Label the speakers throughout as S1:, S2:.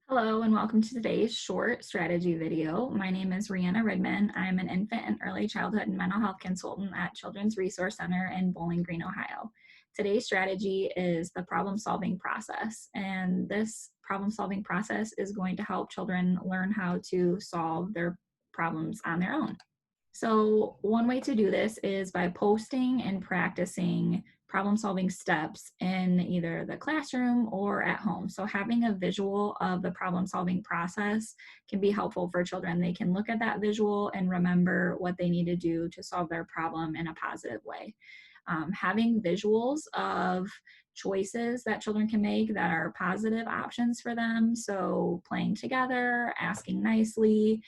S1: Hello and welcome to today's short strategy video. My name is Rihanna Redman. I'm an infant and early childhood and mental health consultant at Children's Resource Center in Bowling Green, Ohio. Today's strategy is the problem-solving process, and this problem-solving process is going to help children learn how to solve their problems on their own. So one way to do this is by posting and practicing problem solving steps in either the classroom or at home. So having a visual of the problem solving process can be helpful for children. They can look at that visual and remember what they need to do to solve their problem in a positive way. Having visuals of choices that children can make that are positive options for them. So playing together, asking nicely,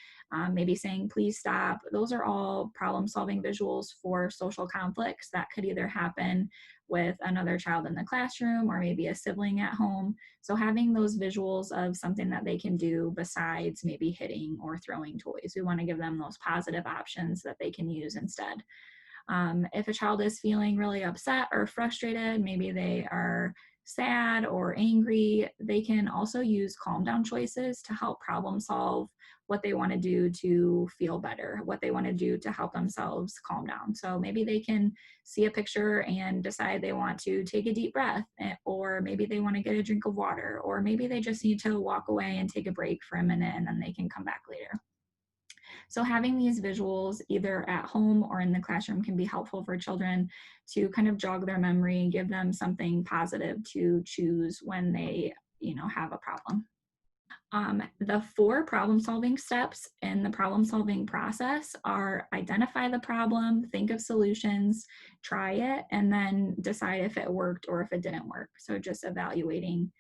S1: maybe saying please stop. Those are all problem solving visuals for social conflicts that could either happen with another child in the classroom or maybe a sibling at home. So having those visuals of something that they can do besides maybe hitting or throwing toys, we want to give them those positive options that they can use instead. If a child is feeling really upset or frustrated, maybe they are sad or angry, they can also use calm down choices to help problem solve what they want to do to feel better, what they want to do to help themselves calm down. So maybe they can see a picture and decide they want to take a deep breath, or maybe they want to get a drink of water, or maybe they just need to walk away and take a break for a minute and then they can come back later. So having these visuals either at home or in the classroom can be helpful for children to kind of jog their memory and give them something positive to choose when they, have a problem. The four problem solving steps in the problem solving process are identify the problem, think of solutions, try it, and then decide if it worked or if it didn't work. So just evaluating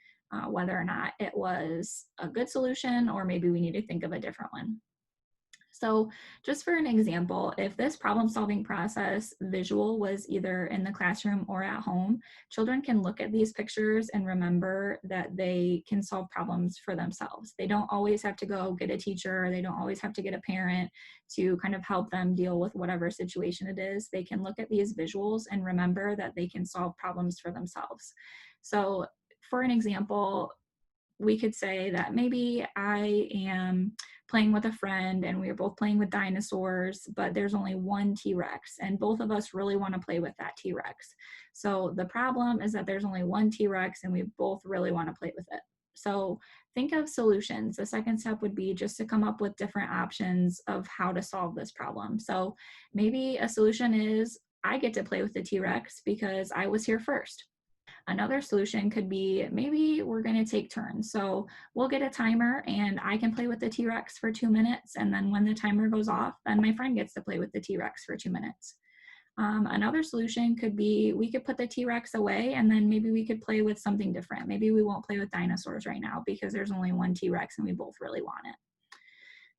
S1: whether or not it was a good solution or maybe we need to think of a different one. So just for an example, if this problem solving process visual was either in the classroom or at home, children can look at these pictures and remember that they can solve problems for themselves. They don't always have to go get a teacher, they don't always have to get a parent to kind of help them deal with whatever situation it is. They can look at these visuals and remember that they can solve problems for themselves. So for an example, we could say that maybe I am playing with a friend and we are both playing with dinosaurs, but there's only one T-Rex and both of us really want to play with that T-Rex. So the problem is that there's only one T-Rex and we both really want to play with it. So think of solutions. The second step would be just to come up with different options of how to solve this problem. So maybe a solution is I get to play with the T-Rex because I was here first. Another solution could be maybe we're going to take turns. So we'll get a timer and I can play with the T-Rex for 2 minutes. And then when the timer goes off, then my friend gets to play with the T-Rex for 2 minutes. Another solution could be we could put the T-Rex away and then maybe we could play with something different. Maybe we won't play with dinosaurs right now because there's only one T-Rex and we both really want it.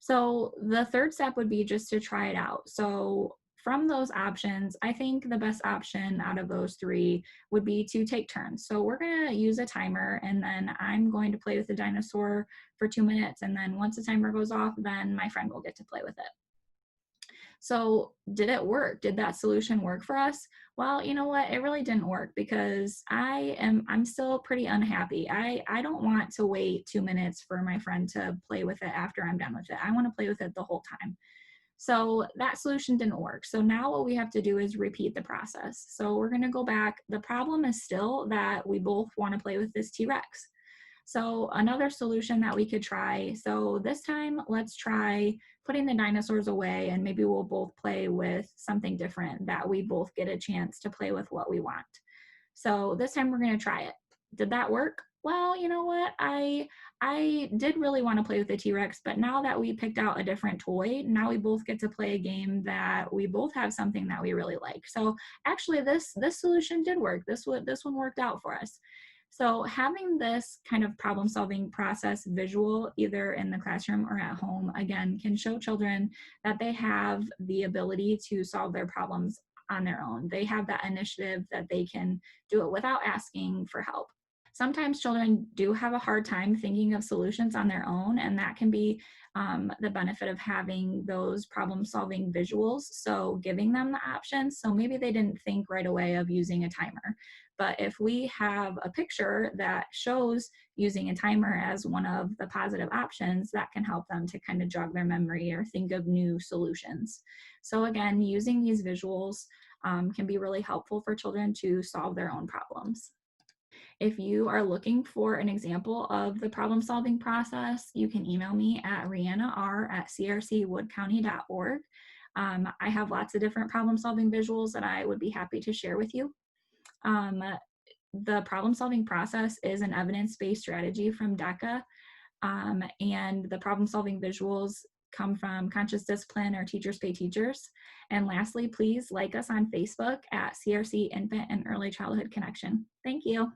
S1: So the third step would be just to try it out. So from those options, I think the best option out of those three would be to take turns. So we're going to use a timer and then I'm going to play with the dinosaur for 2 minutes. And then once the timer goes off, then my friend will get to play with it. So did it work? Did that solution work for us? Well, you know what? It really didn't work because I'm still pretty unhappy. I don't want to wait 2 minutes for my friend to play with it after I'm done with it. I want to play with it the whole time. So that solution didn't work. So now what we have to do is repeat the process. So we're going to go back. The problem is still that we both want to play with this T-Rex. So another solution that we could try, so this time let's try putting the dinosaurs away and maybe we'll both play with something different that we both get a chance to play with what we want. So this time we're going to try it. Did that work? Well, you know what? I did really want to play with the T-Rex, but now that we picked out a different toy, now we both get to play a game that we both have something that we really like. So actually this solution did work. This one worked out for us. So having this kind of problem solving process visual, either in the classroom or at home, again, can show children that they have the ability to solve their problems on their own. They have that initiative that they can do it without asking for help. Sometimes children do have a hard time thinking of solutions on their own, and that can be the benefit of having those problem solving visuals. So, giving them the options. So, maybe they didn't think right away of using a timer. But if we have a picture that shows using a timer as one of the positive options, that can help them to kind of jog their memory or think of new solutions. So, again, using these visuals can be really helpful for children to solve their own problems. If you are looking for an example of the problem solving process, you can email me at riannarr@crcwoodcounty.org. I have lots of different problem solving visuals that I would be happy to share with you. Um, the problem solving process is an evidence based strategy from DECA, and the problem solving visuals come from Conscious Discipline or Teachers Pay Teachers. And lastly, please like us on Facebook at CRC Infant and Early Childhood Connection. Thank you.